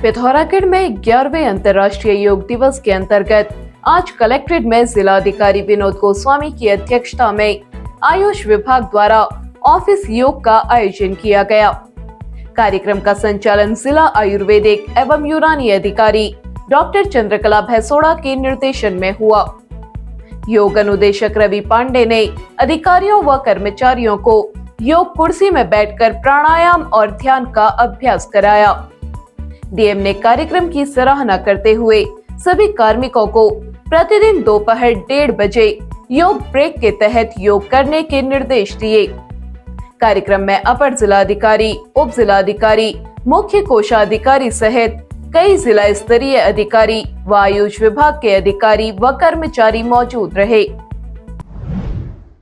पिथौरागढ़ में 11वें अंतर्राष्ट्रीय योग दिवस के अंतर्गत आज कलेक्ट्रेट में जिलाधिकारी विनोद गोस्वामी की अध्यक्षता में आयुष विभाग द्वारा ऑफिस योग का आयोजन किया गया। कार्यक्रम का संचालन जिला आयुर्वेदिक एवं यूनानी अधिकारी डॉक्टर चंद्रकला भैसोड़ा के निर्देशन में हुआ। योग अनुदेशक रवि पांडे ने अधिकारियों व कर्मचारियों को योग कुर्सी में बैठकर प्राणायाम और ध्यान का अभ्यास कराया। डीएम ने कार्यक्रम की सराहना करते हुए सभी कार्मिकों को प्रतिदिन दोपहर 1:30 बजे योग ब्रेक के तहत योग करने के निर्देश दिए। कार्यक्रम में अपर जिलाधिकारी, उप जिलाधिकारी, मुख्य कोषाधिकारी सहित कई जिला स्तरीय अधिकारी व आयुष विभाग के अधिकारी व कर्मचारी मौजूद रहे।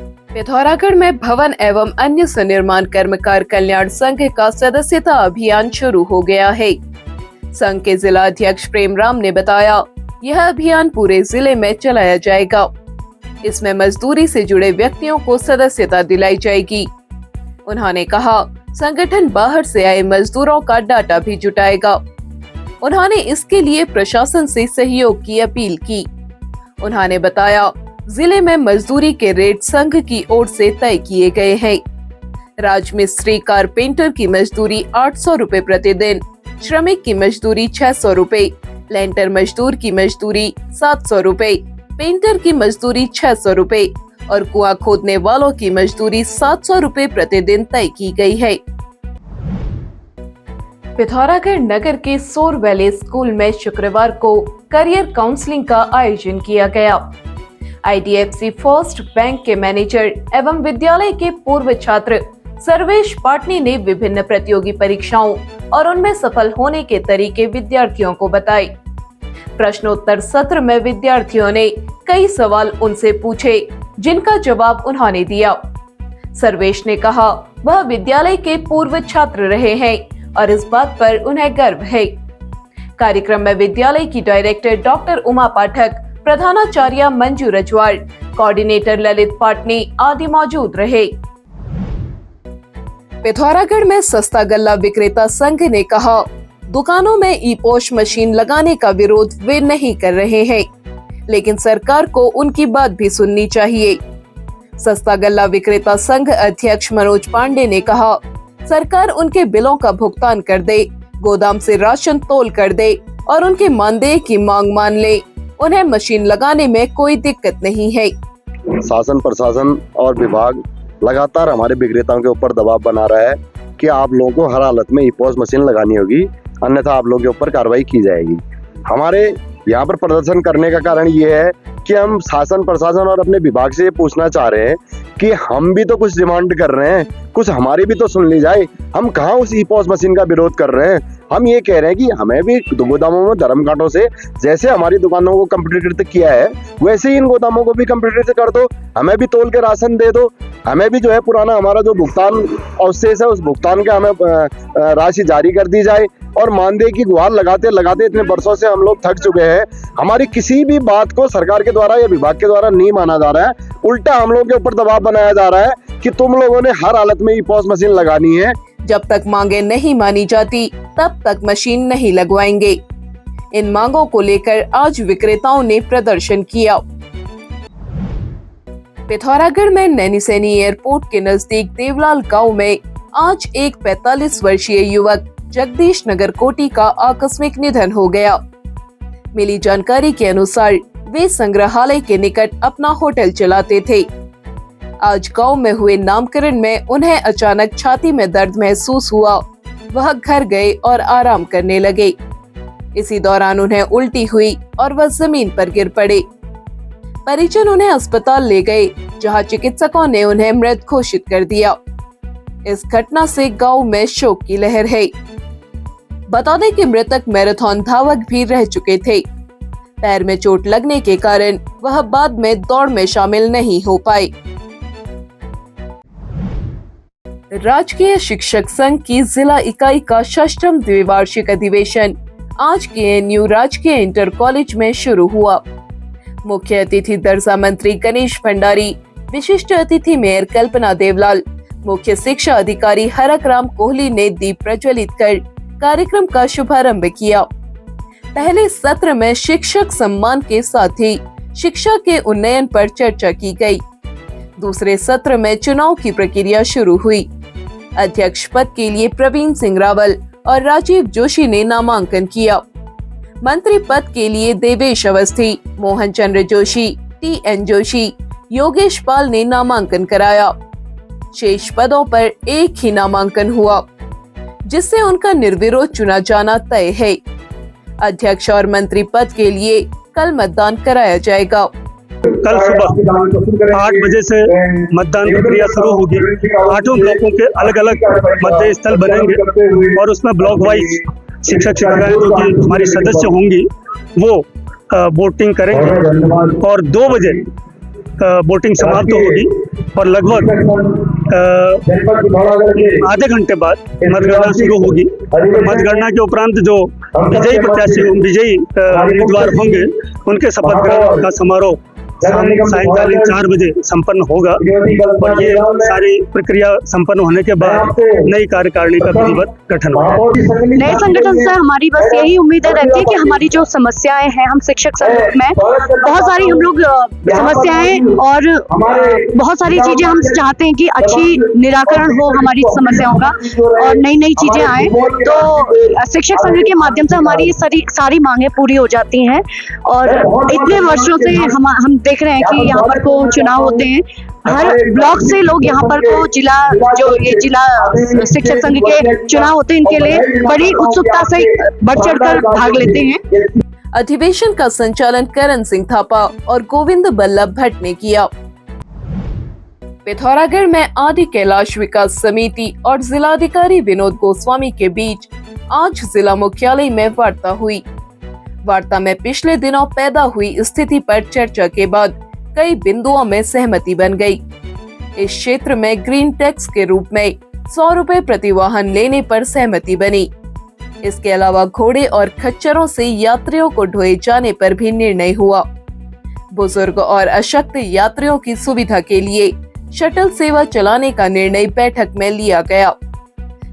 पिथौरागढ़ में भवन एवं अन्य सन्निर्माण कर्मकार कल्याण संघ का सदस्यता अभियान शुरू हो गया है। संघ के जिला अध्यक्ष प्रेम राम ने बताया, यह अभियान पूरे जिले में चलाया जाएगा। इसमें मजदूरी से जुड़े व्यक्तियों को सदस्यता दिलाई जाएगी। उन्होंने कहा, संगठन बाहर से आए मजदूरों का डाटा भी जुटाएगा। उन्होंने इसके लिए प्रशासन से सहयोग की अपील की। उन्होंने बताया, जिले में मजदूरी के रेट संघ की ओर से तय किए गए हैं। राजमिस्त्री कारपेंटर की मजदूरी 800 रुपए प्रतिदिन, श्रमिक की मजदूरी 600 रुपए, लेंटर मजदूर की मजदूरी 700 रुपए, पेंटर की मजदूरी 600 रुपए और कुआं खोदने वालों की मजदूरी 700 रुपए प्रतिदिन तय की गई है। पिथौरागढ़ नगर के सोर वैली स्कूल में शुक्रवार को करियर काउंसलिंग का आयोजन किया गया। IDFC फर्स्ट बैंक के मैनेजर एवं विद्यालय के पूर्व छात्र सर्वेश पाटनी ने विभिन्न प्रतियोगी परीक्षाओं और उनमें सफल होने के तरीके विद्यार्थियों को बताए। प्रश्नोत्तर सत्र में विद्यार्थियों ने कई सवाल उनसे पूछे, जिनका जवाब उन्होंने दिया। सर्वेश ने कहा, वह विद्यालय के पूर्व छात्र रहे हैं और इस बात पर उन्हें गर्व है। कार्यक्रम में विद्यालय की डायरेक्टर डॉक्टर उमा पाठक, प्रधानाचार्य मंजू रजवाड़, कोऑर्डिनेटर ललित पाटनी आदि मौजूद रहे। पिथौरागढ़ में सस्ता गल्ला विक्रेता संघ ने कहा, दुकानों में ई-पोश मशीन लगाने का विरोध वे नहीं कर रहे हैं, लेकिन सरकार को उनकी बात भी सुननी चाहिए। सस्ता गल्ला विक्रेता संघ अध्यक्ष मनोज पांडे ने कहा, सरकार उनके बिलों का भुगतान कर दे, गोदाम से राशन तोल कर दे और उनके मानदेय की मांग मान ले। उन्हें मशीन लगाने में कोई दिक्कत नहीं है। शासन, प्रशासन और विभाग लगातार हमारे विक्रेताओं के ऊपर दबाव बना रहा है कि आप लोगों को हर हालत में ई-पोश मशीन लगानी होगी, अन्यथा आप लोगों के ऊपर कार्रवाई की जाएगी। हमारे यहाँ पर प्रदर्शन करने का कारण ये है कि हम शासन, प्रशासन और अपने विभाग से ये पूछना चाह रहे हैं कि हम भी तो कुछ डिमांड कर रहे हैं, कुछ हमारी भी तो सुन ली जाए। हम कहाँ उस ई-पोश मशीन का विरोध कर रहे हैं। हम ये कह रहे हैं कि हमें भी गोदामों में धर्म कांटों से जैसे हमारी दुकानों को कंप्यूटरीकृत किया है, वैसे ही इन गोदामों को भी कंप्यूटरीकृत कर दो। हमें भी तोल के राशन दे दो। हमें भी जो है पुराना हमारा जो भुगतान अवशेष है, उस भुगतान का हमें राशि जारी कर दी जाए। और मानदेय की गुहार लगाते लगाते इतने वर्षों से हम लोग थक चुके हैं। हमारी किसी भी बात को सरकार के द्वारा या विभाग के द्वारा नहीं माना जा रहा है। उल्टा हम लोगों के ऊपर दबाव बनाया जा रहा है कि तुम लोगों ने हर हालत में ई-पोश मशीन लगानी है। जब तक मांगे नहीं मानी जाती, तब तक मशीन नहीं लगवाएंगे। इन मांगों को लेकर आज विक्रेताओं ने प्रदर्शन किया। पिथौरागढ़ में नैनीसैनी एयरपोर्ट के नजदीक देवलाल गांव में आज एक 45 वर्षीय युवक जगदीश नगर कोटी का आकस्मिक निधन हो गया। मिली जानकारी के अनुसार वे संग्रहालय के निकट अपना होटल चलाते थे। आज गांव में हुए नामकरण में उन्हें अचानक छाती में दर्द महसूस हुआ। वह घर गए और आराम करने लगे। इसी दौरान उन्हें उल्टी हुई और वह जमीन पर गिर पड़े। परिजन उन्हें अस्पताल ले गए, जहां चिकित्सकों ने उन्हें मृत घोषित कर दिया। इस घटना से गांव में शोक की लहर है। बता दें कि मृतक मैराथन धावक भी रह चुके थे। पैर में चोट लगने के कारण वह बाद में दौड़ में शामिल नहीं हो पाए। राजकीय शिक्षक संघ की जिला इकाई का 6वां द्विवार्षिक अधिवेशन आज KNU राजकीय इंटर कॉलेज में शुरू हुआ। मुख्य अतिथि दर्जा मंत्री गणेश भंडारी, विशिष्ट अतिथि मेयर कल्पना देवलाल, मुख्य शिक्षा अधिकारी हरक राम कोहली ने दीप प्रज्वलित कर कार्यक्रम का शुभारंभ किया। पहले सत्र में शिक्षक सम्मान के साथ ही शिक्षा के उन्नयन पर चर्चा की गई। दूसरे सत्र में चुनाव की प्रक्रिया शुरू हुई। अध्यक्ष पद के लिए प्रवीण सिंह रावल और राजीव जोशी ने नामांकन किया। मंत्री पद के लिए देवेश अवस्थी, मोहन चंद्र जोशी, टी.एन. जोशी, योगेश पाल ने नामांकन कराया। शेष पदों पर एक ही नामांकन हुआ, जिससे उनका निर्विरोध चुना जाना तय है। अध्यक्ष और मंत्री पद के लिए कल मतदान कराया जाएगा। कल सुबह 8 बजे से मतदान प्रक्रिया शुरू होगी। 8 ब्लॉकों के अलग अलग मतदेय स्थल बनेंगे और उसमें ब्लॉक वाइज शिक्षक शिक्षिकाएं जो कि हमारी सदस्य होंगी वो वोटिंग करेंगे और 2 बजे वोटिंग समाप्त होगी और लगभग आधे घंटे बाद मतगणना शुरू होगी। मतगणना के उपरांत जो विजयी प्रत्याशी विजयी उम्मीदवार होंगे उनके शपथ ग्रहण का समारोह सायंकालीन 4 बजे संपन्न होगा और ये सारी प्रक्रिया संपन्न होने के बाद नई कार्यकारिणी का विधिवत गठन होगा। नए संगठन से हमारी बस यही उम्मीद रहती है कि हमारी जो समस्याएं हैं, हम शिक्षक संघ में बहुत सारी हम लोग समस्याएं और बहुत सारी चीजें हम चाहते हैं कि अच्छी निराकरण हो हमारी समस्याओं का और नई नई चीजें आए, तो शिक्षक संघ के माध्यम से हमारी सारी मांगे पूरी हो जाती हैं। और इतने वर्षों से हम देख रहे हैं कि यहाँ पर को चुनाव होते हैं, हर ब्लॉक से लोग यहाँ पर को जिला शिक्षक संघ के चुनाव होते हैं, इनके लिए बड़ी उत्सुकता से बढ़ चढ़कर भाग लेते हैं। अधिवेशन का संचालन करण सिंह थापा और गोविंद बल्लभ भट्ट ने किया। पिथौरागढ़ में आदि कैलाश विकास समिति और जिलाधिकारी विनोद गोस्वामी के बीच आज जिला मुख्यालय में वार्ता हुई। वार्ता में पिछले दिनों पैदा हुई स्थिति पर चर्चा के बाद कई बिंदुओं में सहमति बन गई। इस क्षेत्र में ग्रीन टैक्स के रूप में 100 रुपए प्रति वाहन लेने पर सहमति बनी। इसके अलावा घोड़े और खच्चरों से यात्रियों को ढोए जाने पर भी निर्णय हुआ। बुजुर्ग और अशक्त यात्रियों की सुविधा के लिए शटल सेवा चलाने का निर्णय बैठक में लिया गया।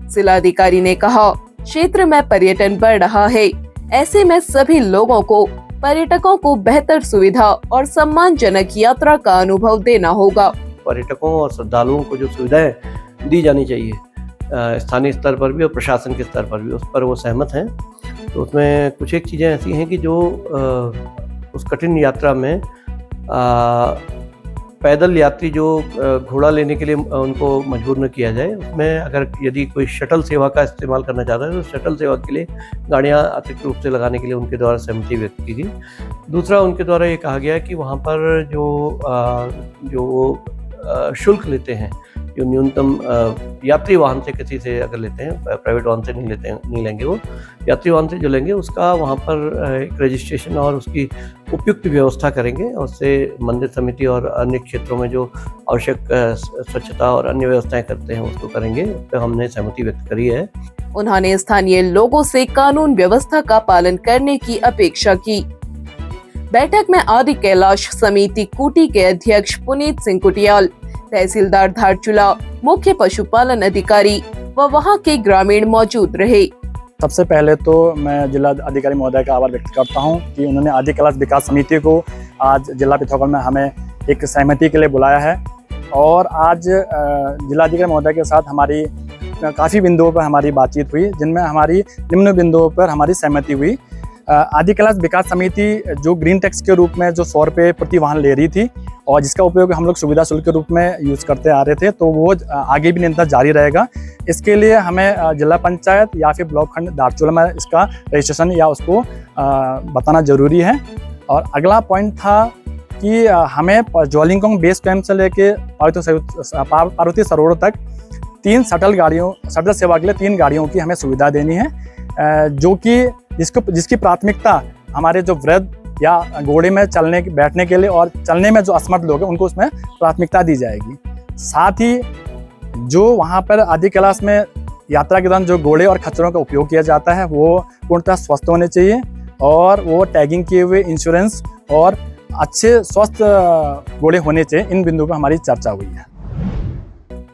जिलाधिकारी ने कहा, क्षेत्र में पर्यटन बढ़ रहा है, ऐसे में सभी लोगों को, पर्यटकों को बेहतर सुविधा और सम्मानजनक यात्रा का अनुभव देना होगा। पर्यटकों और श्रद्धालुओं को जो सुविधाएं दी जानी चाहिए स्थानीय स्तर पर भी और प्रशासन के स्तर पर भी, उस पर वो सहमत हैं। तो उसमें कुछ एक चीज़ें ऐसी हैं कि जो उस कठिन यात्रा में पैदल यात्री जो घोड़ा लेने के लिए उनको मजबूर न किया जाए, उसमें अगर यदि कोई शटल सेवा का इस्तेमाल करना चाहता है तो शटल सेवा के लिए गाड़ियां अतिरिक्त रूप से लगाने के लिए उनके द्वारा सहमति व्यक्त की गई। दूसरा, उनके द्वारा ये कहा गया कि वहाँ पर जो शुल्क लेते हैं, जो न्यूनतम यात्री वाहन से किसी से अगर लेते हैं, प्राइवेट वाहन से नहीं लेंगे, वो यात्री वाहन से जो लेंगे उसका वहाँ पर एक रजिस्ट्रेशन और उसकी उपयुक्त व्यवस्था करेंगे। उससे मंदिर समिति और अन्य क्षेत्रों में जो आवश्यक स्वच्छता और अन्य व्यवस्थाएं करते हैं उसको करेंगे। उस पर हमने सहमति व्यक्त करी है। उन्होंने स्थानीय लोगों से कानून व्यवस्था का पालन करने की अपेक्षा की। बैठक में आदि कैलाश समिति कूटी के अध्यक्ष पुनीत सिंह कुटियाल, तहसीलदार धारचूला, मुख्य पशुपालन अधिकारी व वहां के ग्रामीण मौजूद रहे। सबसे पहले तो मैं जिला अधिकारी महोदय का आभार व्यक्त करता हूं कि उन्होंने आदि कैलाश विकास समिति को आज जिला पिथौरागढ़ में हमें एक सहमति के लिए बुलाया है। और आज जिलाधिकारी महोदय के साथ हमारी काफ़ी बिंदुओं पर हमारी बातचीत हुई, जिनमें हमारी निम्न बिंदुओं पर हमारी सहमति हुई। आदि कैलाश विकास समिति जो ग्रीन टैक्स के रूप में जो 100 रुपये प्रति वाहन ले रही थी और जिसका उपयोग हम लोग सुविधा शुल्क के रूप में यूज़ करते आ रहे थे, तो वो आगे भी निरंतर जारी रहेगा। इसके लिए हमें जिला पंचायत या फिर ब्लॉक खंड धारचूला में इसका रजिस्ट्रेशन या उसको बताना जरूरी है। और अगला पॉइंट था कि हमें ज्वालिंगकोंग बेस कैंप से लेके पार्वती सरोवर तक 3 शटल सेवा के लिए 3 गाड़ियों की हमें सुविधा देनी है, जो कि जिसकी प्राथमिकता हमारे जो वृद्ध या घोड़े में चलने बैठने के लिए और चलने में जो असमर्थ लोग हैं उनको उसमें प्राथमिकता दी जाएगी। साथ ही जो वहाँ पर आदि कैलाश में यात्रा के दौरान जो घोड़े और खच्चरों का उपयोग किया जाता है वो पूर्णतः स्वस्थ होने चाहिए और वो टैगिंग किए हुए, इंश्योरेंस और अच्छे स्वस्थ घोड़े होने चाहिए। इन बिंदुओं पर हमारी चर्चा हुई है।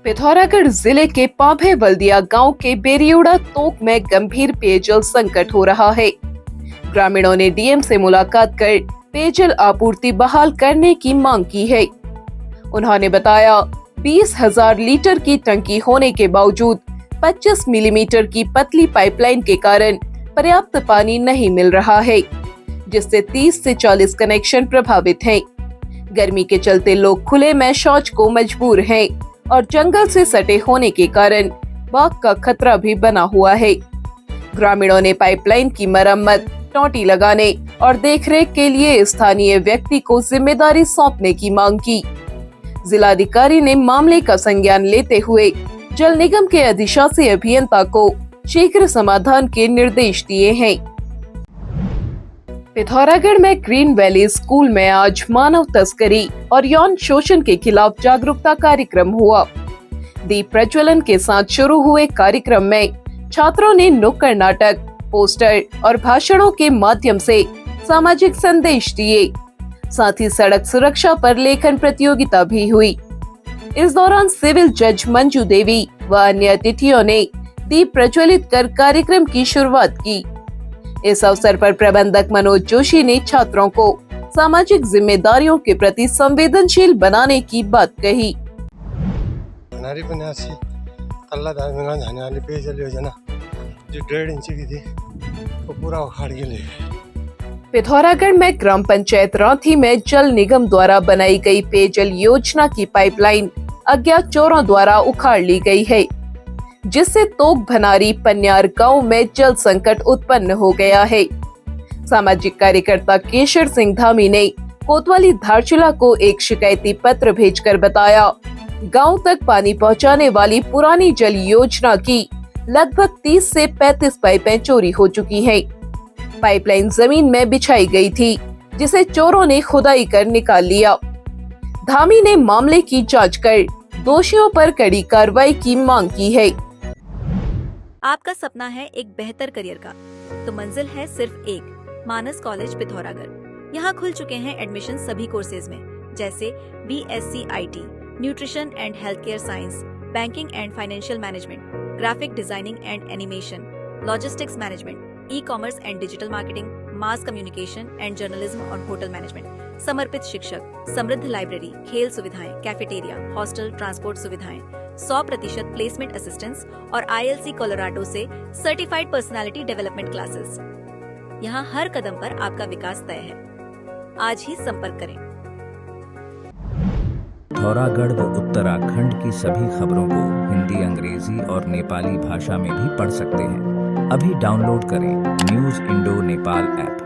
पिथौरागढ़ जिले के पाभे बल्दिया गांव के बेरियोड़ा तोक में गंभीर पेयजल संकट हो रहा है। ग्रामीणों ने डीएम से मुलाकात कर पेयजल आपूर्ति बहाल करने की मांग की है। उन्होंने बताया 20,000 लीटर की टंकी होने के बावजूद 25 मिलीमीटर की पतली पाइपलाइन के कारण पर्याप्त पानी नहीं मिल रहा है, जिससे 30 से 40 कनेक्शन प्रभावित हैं। गर्मी के चलते लोग खुले में शौच को मजबूर हैं और जंगल से सटे होने के कारण बाघ का खतरा भी बना हुआ है। ग्रामीणों ने पाइपलाइन की मरम्मत, टोंटी लगाने और देखरेख के लिए स्थानीय व्यक्ति को जिम्मेदारी सौंपने की मांग की। जिलाधिकारी ने मामले का संज्ञान लेते हुए जल निगम के अधिशासी अभियंता को शीघ्र समाधान के निर्देश दिए हैं। पिथौरागढ़ में ग्रीन वैली स्कूल में आज मानव तस्करी और यौन शोषण के खिलाफ जागरूकता कार्यक्रम हुआ। दीप प्रज्वलन के साथ शुरू हुए कार्यक्रम में छात्रों ने नुक्कड़ नाटक, पोस्टर और भाषणों के माध्यम से सामाजिक संदेश दिए। साथ ही सड़क सुरक्षा पर लेखन प्रतियोगिता भी हुई। इस दौरान सिविल जज मंजू देवी व अन्य अतिथियों ने दीप प्रज्वलित कर कार्यक्रम की शुरुआत की। इस अवसर पर प्रबंधक मनोज जोशी ने छात्रों को सामाजिक जिम्मेदारियों के प्रति संवेदनशील बनाने की बात कही। जाने वाली पेयजल योजना जो 1.5 इंच की थी वो पूरा उखाड़ के ले गए। पिथौरागढ़ में ग्राम पंचायत रांथी में जल निगम द्वारा बनाई गई पेयजल योजना की पाइपलाइन अज्ञात चोरों द्वारा उखाड़ ली गई है, जिससे तोक भनारी पन्यार गांव में जल संकट उत्पन्न हो गया है। सामाजिक कार्यकर्ता केशर सिंह धामी ने कोतवाली धारचूला को एक शिकायती पत्र भेजकर बताया, गांव तक पानी पहुंचाने वाली पुरानी जल योजना की लगभग 30 से 35 पाइपें चोरी हो चुकी हैं। पाइपलाइन जमीन में बिछाई गई थी, जिसे चोरों ने खुदाई कर निकाल लिया। धामी ने मामले की जांच कर दोषियों पर कड़ी कार्रवाई की मांग की है। आपका सपना है एक बेहतर करियर का, तो मंजिल है सिर्फ एक, मानस कॉलेज पिथौरागढ़। यहाँ खुल चुके हैं एडमिशन सभी कोर्सेज में, जैसे BSc IT, nutrition and health care science, banking and financial management, graphic designing and animation, logistics management, e-commerce and digital marketing, mass communication and journalism और होटल मैनेजमेंट, समर्पित शिक्षक, समृद्ध लाइब्रेरी, खेल सुविधाएं, कैफेटेरिया, हॉस्टल, ट्रांसपोर्ट सुविधाएं, 100% placement assistance और ILC Colorado से certified personality development classes. यहाँ हर कदम पर आपका विकास तय है। आज ही संपर्क करें। पिथौरागढ़ व उत्तराखंड की सभी खबरों को हिंदी, अंग्रेजी और नेपाली भाषा में भी पढ़ सकते हैं। अभी डाउनलोड करें न्यूज़ इंडो नेपाल ऐप।